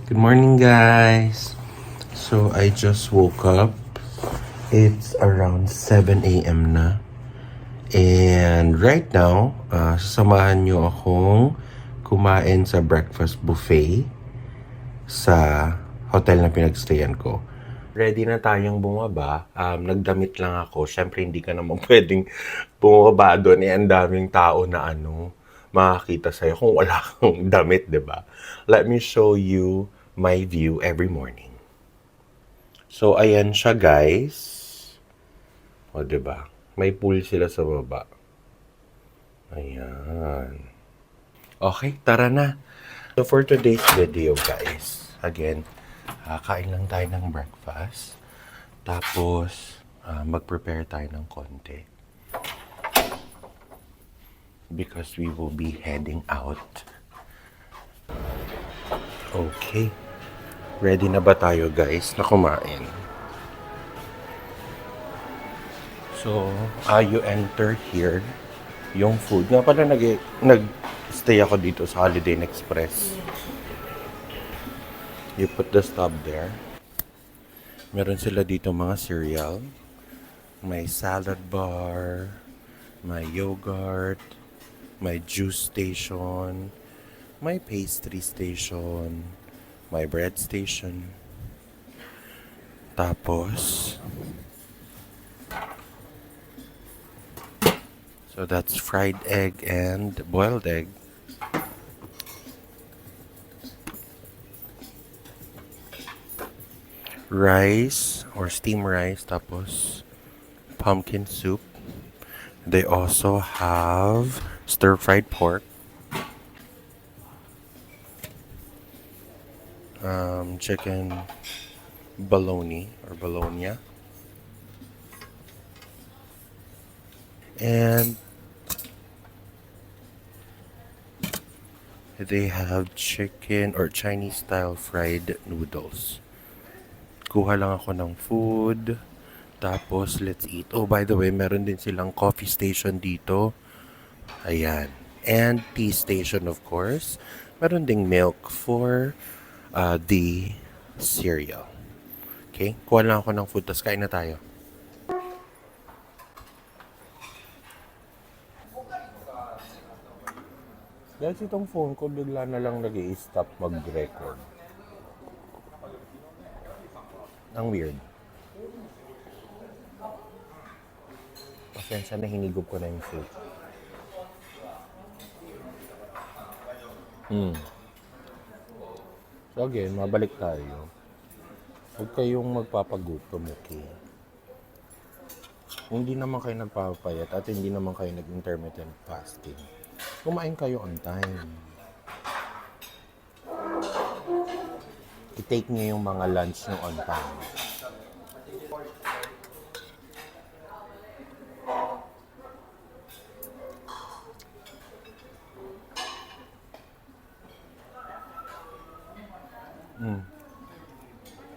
Good morning, guys. So, I just woke up. It's around 7 a.m. na. And right now, sasamahan nyo akong kumain sa breakfast buffet sa hotel na pinagstayan ko. Ready na tayong bumaba. Nagdamit lang ako. Siyempre, hindi ka naman pwedeng bumaba doon. Ang daming tao na makakita sa'yo kung wala kang damit, di ba? Let me show you my view every morning. So, ayan siya, guys. O, di ba? May pool sila sa baba. Ayan. Okay, tara na. So, for today's video, guys, again, kain lang tayo ng breakfast. Tapos, mag-prepare tayo ng konti. Because we will be heading out. Okay. Ready na ba tayo, guys, na kumain? So, you enter here yung food. Nga pala nag-stay ako dito sa Holiday Inn Express. You put the stub there. Meron sila dito mga cereal. May salad bar, may yogurt, may juice station, may pastry station, may bread station. Tapos, so that's fried egg and boiled egg. Rice or steamed rice, tapos pumpkin soup. They also have stir-fried pork, chicken bologna or bologna, and they have chicken or Chinese style fried noodles. Kuha lang ako ng food. Tapos, let's eat. Oh, by the way, meron din silang coffee station dito. Ayan. And tea station, of course. Meron ding milk for the cereal. Okay? Kuha lang ako ng food. Tapos kain na tayo. Guys, itong phone ko bigla na lang nag-i-stop mag-record. Ang weird. Pasensya na hinigop ko na yung food. So again, mabalik tayo. Huwag kayong magpapagutom, okay? Hindi naman kayo nagpapayat at hindi naman kayo nag-intermittent fasting. Kumain kayo on time. I-take niyo yung mga lunch nyo on time.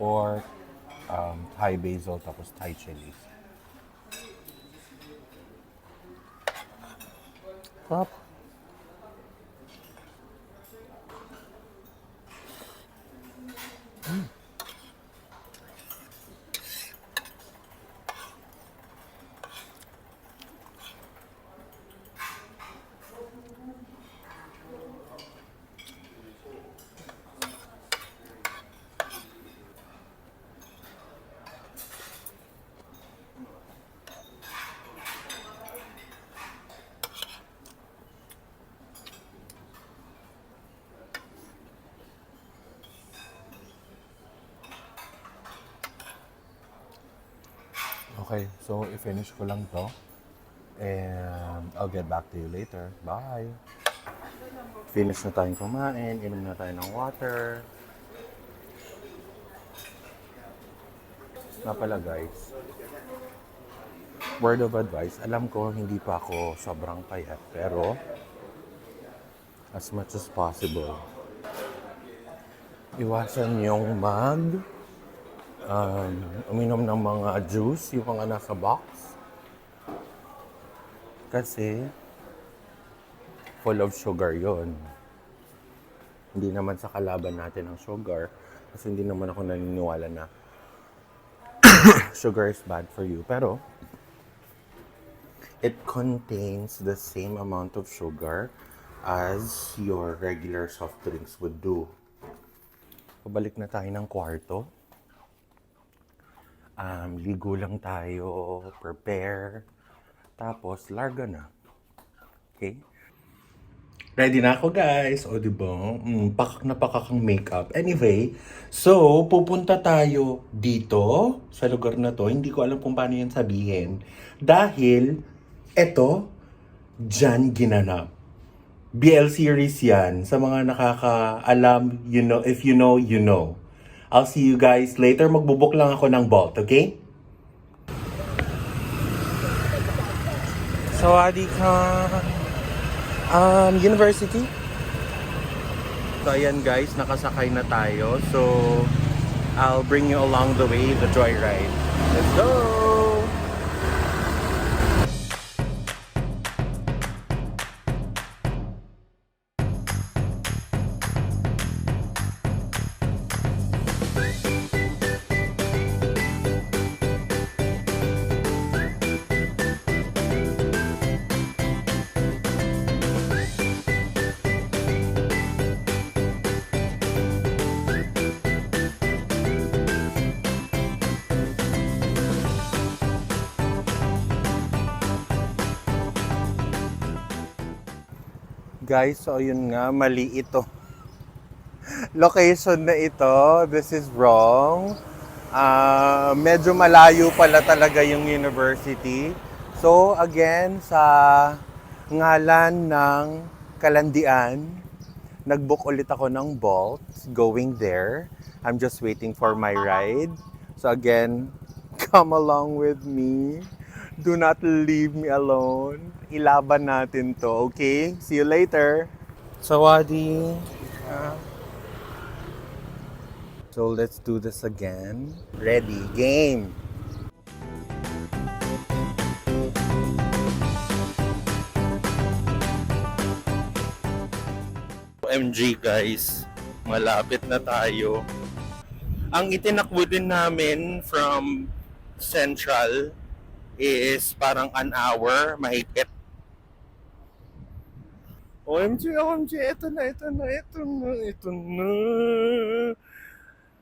Pork, Thai basil, tapos Thai chilies. Sarap. Okay, so i-finish ko lang to. And I'll get back to you later. Bye! Finish na tayong kumain. Inom na tayo ng water. Nga pala, guys. Word of advice. Alam ko, hindi pa ako sobrang payat. Pero, as much as possible, iwasan yung uminom ng mga juice, yung mga nasa box. Kasi, full of sugar yon. Hindi naman sa kalaban natin ang sugar. Kasi hindi naman ako naniniwala na sugar is bad for you. Pero, it contains the same amount of sugar as your regular soft drinks would do. Pabalik na tayo ng kwarto. Ligo lang tayo, prepare, tapos larga na. Okay? Ready na ako, guys. O, diba? Pakak na pakak ang makeup. Anyway, so, pupunta tayo dito, sa lugar na to. Hindi ko alam kung paano yan sabihin. Dahil, eto, dyan ginanap. BL series yan. Sa mga nakakaalam, you know, if you know, you know. I'll see you guys later. Magbubuk lang ako ng Bolt, okay? Sawadee-ka. University. So, ayan guys, nakasakay na tayo. So, I'll bring you along the way, the joyride. Let's go! Guys, so yun nga, mali ito. Location na ito, this is wrong. Medyo malayo pala talaga yung university. So again, sa ngalan ng Kalandian, nag-book ulit ako ng Bolt going there. I'm just waiting for my ride. So again, come along with me. Do not leave me alone. Ilaban natin to, okay? See you later. Sawadee. So let's do this again. Ready, game. OMG guys, malapit na tayo. Ang itinakbo din namin from Central is parang an hour, mahigpit. OMG, OMG, ito na.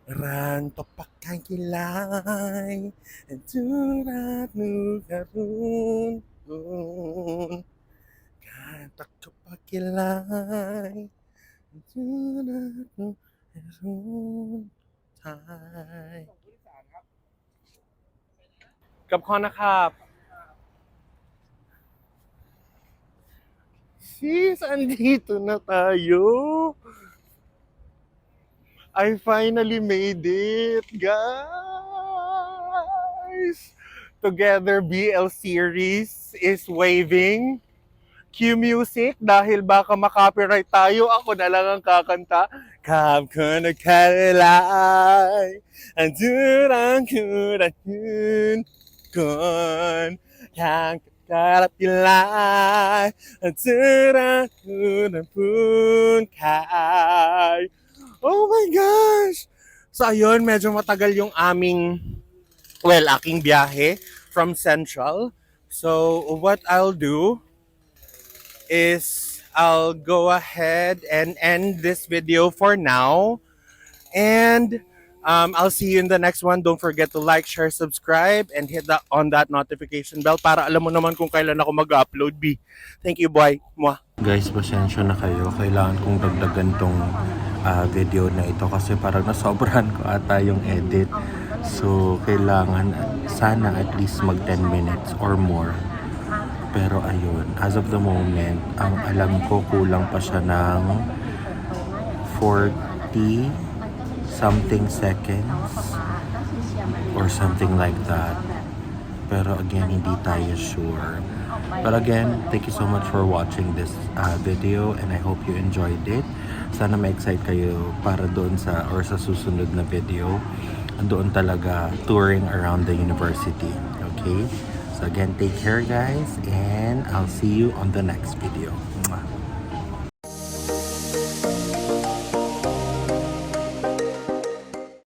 Ranto pakakilay, durat nugarun, katak kapakilay, durat nugarun, tay. กับคอนนะครับ Sis, andito na tayo. I finally made it, guys. Together BL series is waving. Cue music dahil baka makopyright tayo. Ako na lang ang kakanta. Kam ko na kalay. Andurang kurakun. Kon. Kang kakarapilay. Andurang kurapun kay. Oh my gosh! So ayun, medyo matagal yung aking biyahe from Central. So what I'll do is I'll go ahead and end this video for now. And I'll see you in the next one. Don't forget to like, share, subscribe, and hit on that notification bell para alam mo naman kung kailan ako mag-upload. Thank you, boy. Mwah. Guys, pasensya na kayo. Kailangan kong dagdagan tong video na ito kasi parang nasobrahan ko ata yung edit. So, kailangan sana at least mag 10 minutes or more. Pero ayun, as of the moment, ang alam ko kulang pa siya ng 40 something seconds or something like that. Pero again, hindi tayo sure. But again, thank you so much for watching this video and I hope you enjoyed it. Sana ma-excite kayo para doon sa susunod na video. Doon talaga touring around the university. Okay? So again, take care guys and I'll see you on the next video.